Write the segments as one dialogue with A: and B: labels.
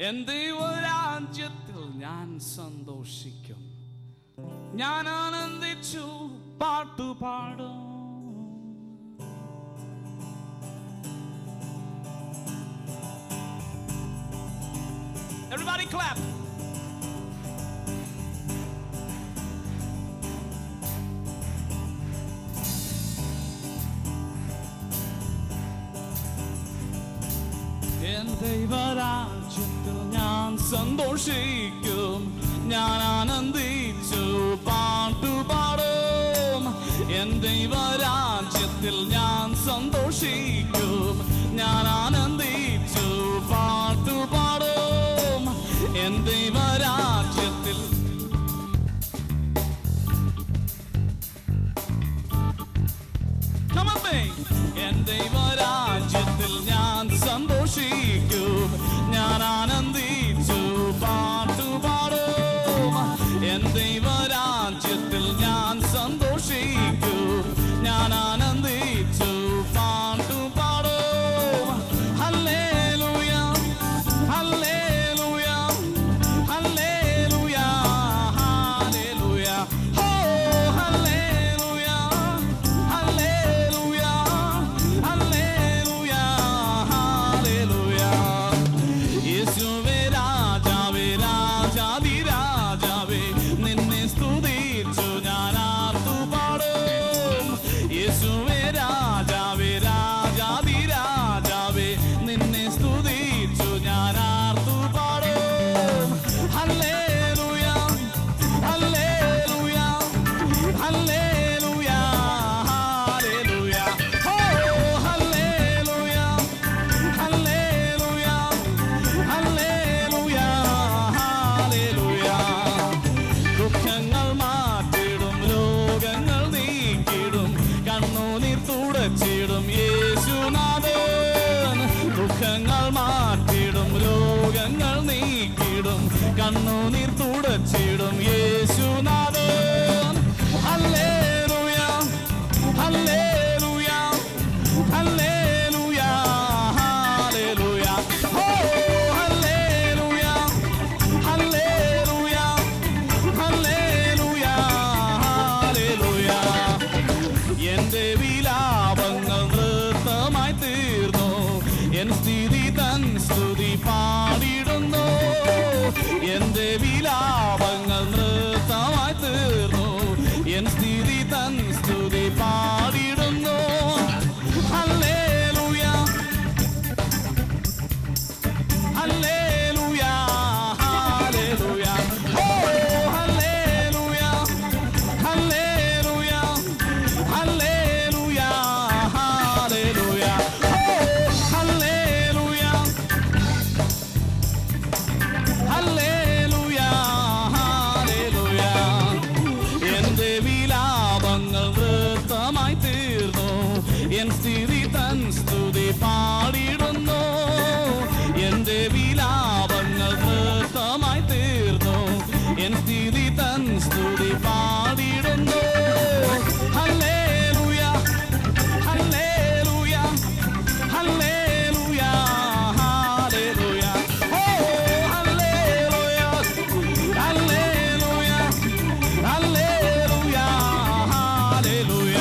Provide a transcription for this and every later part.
A: N ദൈവരാജ്യത്തിൽ ഞാൻ സന്തോഷിക്കും, ഞാൻ ആനന്ദിച്ചു പാട്ടുപാടും. Everybody clap. എൻ ദൈവരാജ്യത്തിൽ ഞാൻ സന്തോഷിക്കും, ഞാൻ ആനന്ദിച്ചു പാട്ടുപാടും. എൻ ദൈവരാജ്യത്തിൽ ഞാൻ സന്തോഷിക്കും, ഞാൻ ആനന്ദിച്ചു പാട്ടുപാടും. എൻ ദൈവരാജ്യത്തിൽ എൻ ദൈവരാജ്യത്തിൽ ഞാൻ സന്തോഷിക്കും, ഞാൻ ആനന്ദിച്ചു പാട്ടുപാടും. എൻ ദൈവരാജ്യത്തിൽ ഞാൻ സന്തോഷിക്കും, ഞാൻ ആനന്ദിച്ചു പാട്ടുപാടും. ഹല്ലേലൂയ ഹല്ലേലൂയ ഹല്ലേലൂയ ഹല്ലേലൂയ. ഓ ഹല്ലേലൂയ ഹല്ലേലൂയ ഹല്ലേലൂയ ഹല്ലേലൂയ. യേശുവേ രാജാവേ രാജാധിരാജാവേ, നിന്നെ സ്തുതിച്ചു ഞാൻ ആർത്തുപാടും. യേശുവേ രാജാവേ രാജാധിരാജാവേ, നിന്നെ സ്തുതിച്ചു ഞാൻ ആർത്തുപാടും. ഹല്ലേലൂയ ഹല്ലേലൂയ ഹല്ലേലൂയ ഹല്ലേലൂയ. ഓ ഹല്ലേലൂയ ഹല്ലേലൂയ ഹല്ലേലൂയ ഹല്ലേലൂയ. ദുഃഖങ്ങൾ മാറ്റിടും, രോഗങ്ങൾ നീക്കിടും, കണ്ണുനീർ തുടച്ചിടും യേശുനാഥൻ. ദുഃഖങ്ങൾ മാറ്റിടും, രോഗങ്ങൾ നീക്കിടും, കണ്ണുനീർ തുടച്ചിടും യേശുനാഥൻ. ഹല്ലേലൂയ ഹല്ലേലൂയ ഹല്ലേലൂയ ഹല്ലേലൂയ. ഓ ഹല്ലേലൂയ ഹല്ലേലൂയ ഹല്ലേലൂയ ഹല്ലേലൂയ. എന്റെ വിലാപങ്ങൾ നൃത്തമായി തീർന്നു, എൻ സ്ഥിതി തൻ സ്തുതി പാടിടുന്നു. എന്റെ വിലാപങ്ങൾ നൃത്തമായി തീർന്നു, എൻ സ്ഥിതി തൻ സ്തുതി പാടിടുന്നു. ഹല്ലേലൂയ ഹല്ലേലൂയ ഹല്ലേലൂയ. ഓ ഹല്ലേലൂയ ഹല്ലേലൂയ ഹല്ലേലൂയ ഹല്ലേലൂയ. ഓ ഹല്ലേലൂയ ഹല്ലേലൂയ ഹല്ലേലൂയ. എന്റെ വിലാപങ്ങൾ നൃത്തമായി തീർന്നു, എൻ സ്ഥിതി തൻ സ്തുതി പാടിടുന്നു. എന്റെ വിലാപങ്ങൾ നൃത്തമായി തീർന്നു, എൻ സ്ഥിതി തൻ സ്തുതി പാടിടുന്നു. ഹല്ലേലൂയ ഹല്ലേലൂയ ഹല്ലേലൂയ ഹല്ലേലൂയ. ഓ ഹല്ലേലൂയ ഹല്ലേലൂയ ഹല്ലേലൂയ ഹല്ലേലൂയ.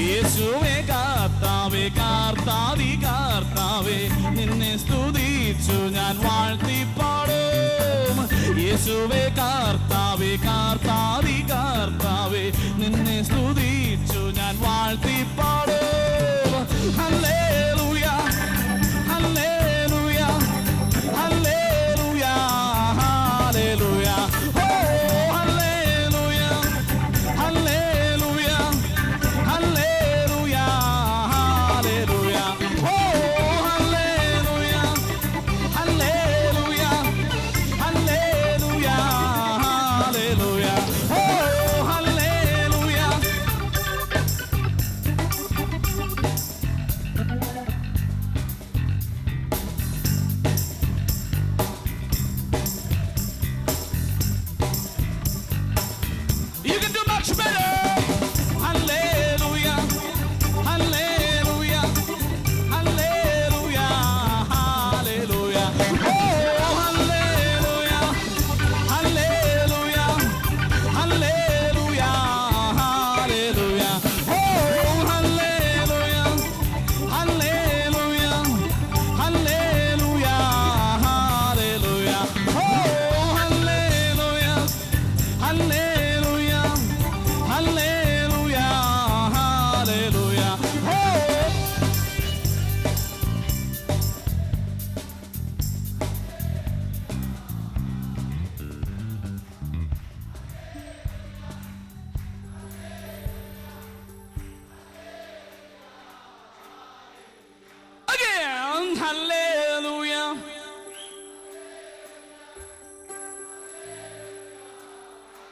A: യേശുവേ കർത്താവേ കർത്താവി കർത്താവേ, നിന്നെ സ്തുതിച്ചു ഞാൻ വാഴ്ത്തിപ്പാടും. യേശുവേ കർത്താവേ കർത്താവി കർത്താവേ, നിന്നെ സ്തുതിച്ചു ഞാൻ വാഴ്ത്തിപ്പാടും. ഹല്ലേലൂയ ഹല്ലേലൂയ ഹല്ലേലൂയ ഹല്ലേലൂയ. ഓ ഹല്ലേലൂയ ഹല്ലേലൂയ ഹല്ലേലൂയ ഹല്ലേലൂയ. ഓ ഹല്ലേലൂയ ഹല്ലേലൂയ ഹല്ലേലൂയ ഹല്ലേലൂയ. ഓ ഹല്ലേലൂയ. You can do much better. Hallelujah, hallelujah, hallelujah, hallelujah. Oh,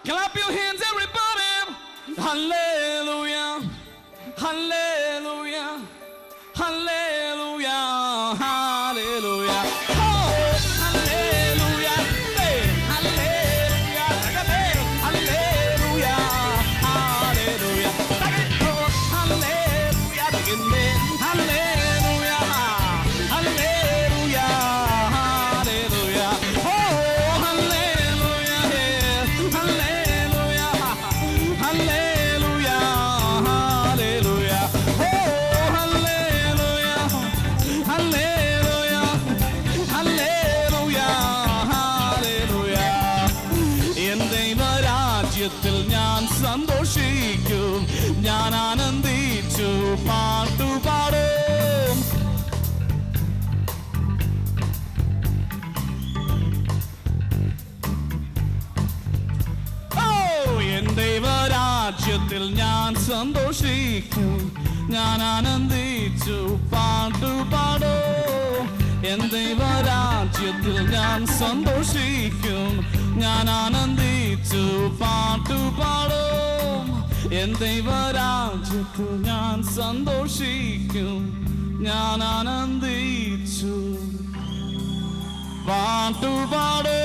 A: Clap your hands, everybody. Hallelujah. Hallelujah. Hallelujah. Hallelujah. Oh, hallelujah. Hey, hallelujah. Hallelujah. Hallelujah. Oh, hallelujah. Hallelujah. Hallelujah. Hallelujah. Oh, hallelujah. Hallelujah. Hallelujah. Hallelujah. Oh, hallelujah. Hallelujah. Hallelujah. Hallelujah. N ദൈവരാജ്യത്തിൽ ഞാൻ സന്തോഷിക്കും, ഞാൻ ആനന്ദിച്ചു പാട്ടുപാടും. N ദൈവരാജ്യത്തിൽ ഞാൻ സന്തോഷിക്കും, ഞാൻ ആനന്ദിച്ചു പാട്ടുപാടും. എൻ ദൈവരാജ്യത്തിൽ ഞാൻ സന്തോഷിക്കും, ഞാൻ ആനന്ദിച്ചു പാട്ടുപാടും. എൻ ദൈവരാജ്യത്തിൽ ഞാൻ സന്തോഷിക്കും, ഞാൻ ആനന്ദിച്ചു പാട്ടുപാടും.